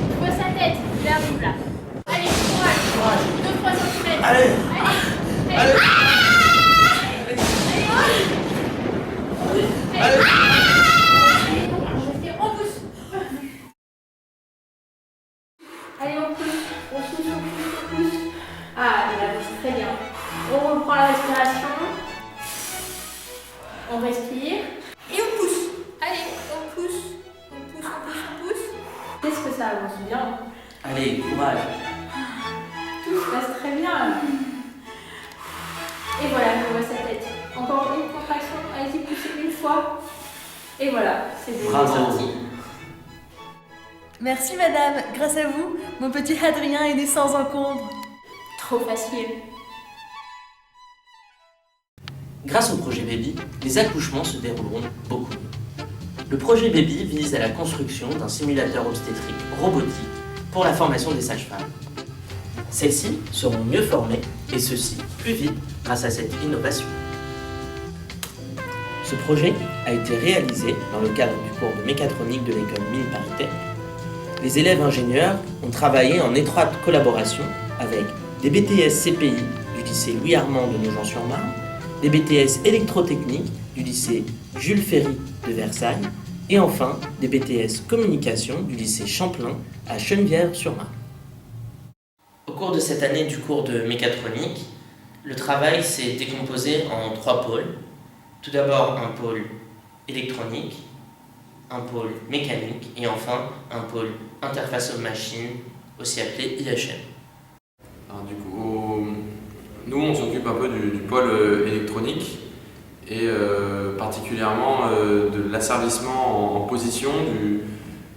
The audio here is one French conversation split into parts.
Je vois sa tête, il arrive là. Allez, courage. 2-3 cm. Allez. Allez. Allez. On pousse. Allez, on pousse. On pousse. Ah, il a poussé très bien. On reprend la respiration. On respire. Et on pousse. Allez, on pousse. Qu'est-ce que ça avance bien? Allez, courage. Tout se passe très bien. Et voilà, je vois sa tête. Encore une contraction. Allez-y, poussez une fois. Et voilà, c'est bon. Bravo. Merci madame, grâce à vous, mon petit Adrien est né sans encombre. Trop facile. Grâce au projet Baby, les accouchements se dérouleront beaucoup mieux. Le projet Baby vise à la construction d'un simulateur obstétrique robotique pour la formation des sages-femmes. Celles-ci seront mieux formées, et ceci plus vite grâce à cette innovation. Ce projet a été réalisé dans le cadre du cours de mécatronique de l'école Mines Paris-Tech. Les élèves ingénieurs ont travaillé en étroite collaboration avec des BTS CPI du lycée Louis-Armand de Nogent-sur-Marne, des BTS électrotechniques du lycée Jules Ferry de Versailles et enfin des BTS communication du lycée Champlain à Chennevières-sur-Marne. Au cours de cette année du cours de mécatronique, le travail s'est décomposé en 3 pôles. Tout d'abord un pôle électronique, un pôle mécanique et enfin un pôle interface aux machines, aussi appelé IHM. Alors, du coup, nous on s'occupe un peu du pôle électronique et particulièrement de l'asservissement en position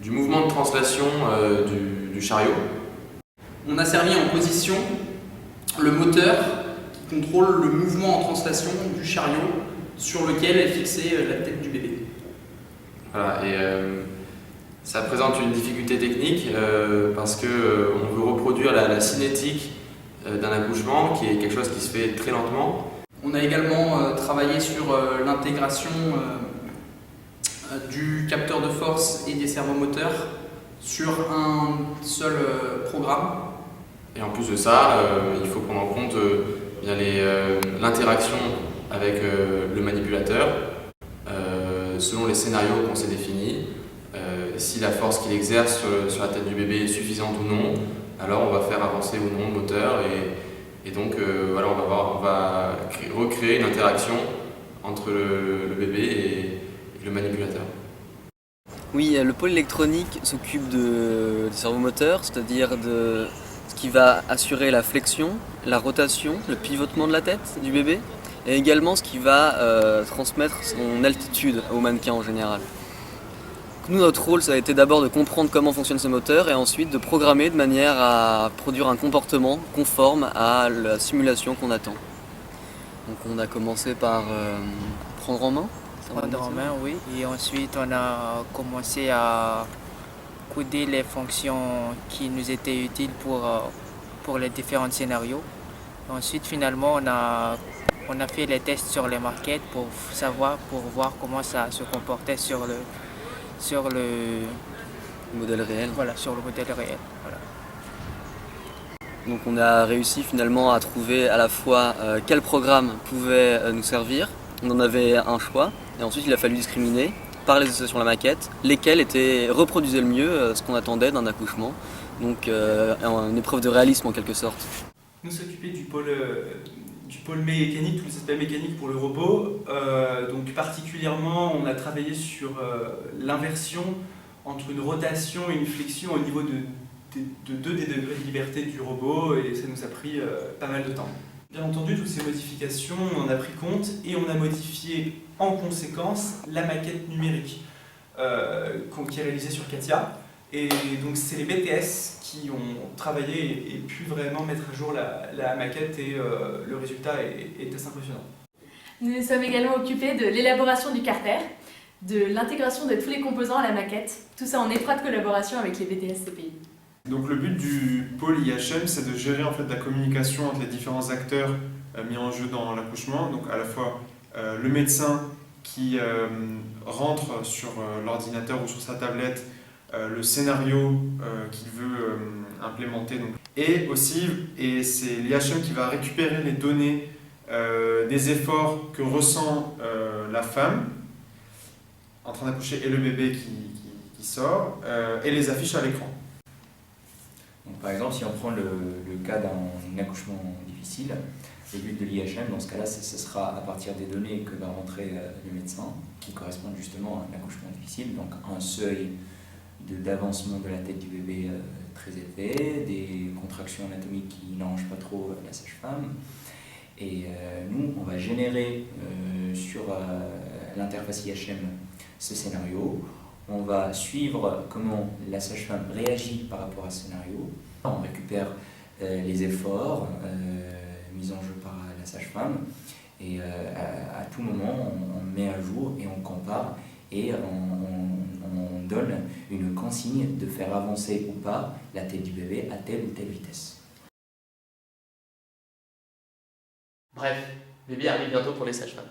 du mouvement de translation du chariot. On a servi en position le moteur qui contrôle le mouvement en translation du chariot sur lequel est fixée la tête du bébé. Voilà, et ça présente une difficulté technique parce qu'on veut reproduire la cinétique d'un accouchement qui est quelque chose qui se fait très lentement. On a également travaillé sur l'intégration du capteur de force et des servomoteurs sur un seul programme. Et en plus de ça, il faut prendre en compte l'interaction avec le manipulateur, selon les scénarios qu'on s'est définis. Si la force qu'il exerce sur la tête du bébé est suffisante ou non, alors on va faire avancer ou non le moteur et donc voilà, on va recréer une interaction entre le bébé et le manipulateur. Oui, le pôle électronique s'occupe des servomoteurs, c'est-à-dire de ce qui va assurer la flexion, la rotation, le pivotement de la tête du bébé, et également ce qui va transmettre son altitude au mannequin en général. Nous, notre rôle, ça a été d'abord de comprendre comment fonctionnent ces moteurs et ensuite de programmer de manière à produire un comportement conforme à la simulation qu'on attend. Donc on a commencé par prendre en main. Prendre en main, oui. Et ensuite, on a commencé à coder les fonctions qui nous étaient utiles pour les différents scénarios. Ensuite, finalement, on a fait les tests sur les maquettes pour voir comment ça se comportait sur le modèle réel. Voilà, sur le modèle réel. Voilà. Donc on a réussi finalement à trouver à la fois quel programme pouvait nous servir. On en avait un choix et ensuite il a fallu discriminer par les associations de la maquette lesquelles reproduisaient le mieux ce qu'on attendait d'un accouchement. Donc une épreuve de réalisme en quelque sorte. Nous s'occuper du pôle mécanique, tous les aspects mécaniques pour le robot. Donc particulièrement, on a travaillé sur l'inversion entre une rotation et une flexion au niveau de 2 des degrés de liberté du robot et ça nous a pris pas mal de temps. Bien entendu, toutes ces modifications, on en a pris compte et on a modifié en conséquence la maquette numérique qui est réalisée sur CATIA. Et donc c'est les BTS qui ont travaillé et pu vraiment mettre à jour la maquette et le résultat est assez impressionnant. Nous nous sommes également occupés de l'élaboration du carter, de l'intégration de tous les composants à la maquette, tout ça en étroite collaboration avec les BTS CPI. Donc le but du pôle IHM, c'est de gérer en fait la communication entre les différents acteurs mis en jeu dans l'accouchement, donc à la fois le médecin qui rentre sur l'ordinateur ou sur sa tablette le scénario qu'il veut implémenter. Donc. Et aussi, et c'est l'IHM qui va récupérer les données des efforts que ressent la femme en train d'accoucher et le bébé qui sort, et les affiche à l'écran. Donc, par exemple, si on prend le cas d'un accouchement difficile, le but de l'IHM, dans ce cas-là, ce sera à partir des données que va rentrer le médecin, qui correspondent justement à un accouchement difficile, donc un seuil d'avancement de la tête du bébé très élevé, des contractions anatomiques qui n'arrangent pas trop la sage-femme. Et nous, on va générer sur l'interface IHM ce scénario. On va suivre comment la sage-femme réagit par rapport à ce scénario. On récupère les efforts mis en jeu par la sage-femme et à tout moment on met à jour et on compare et on donne une consigne de faire avancer ou pas la tête du bébé à telle ou telle vitesse. Bref, bébé arrive bientôt pour les sages-femmes.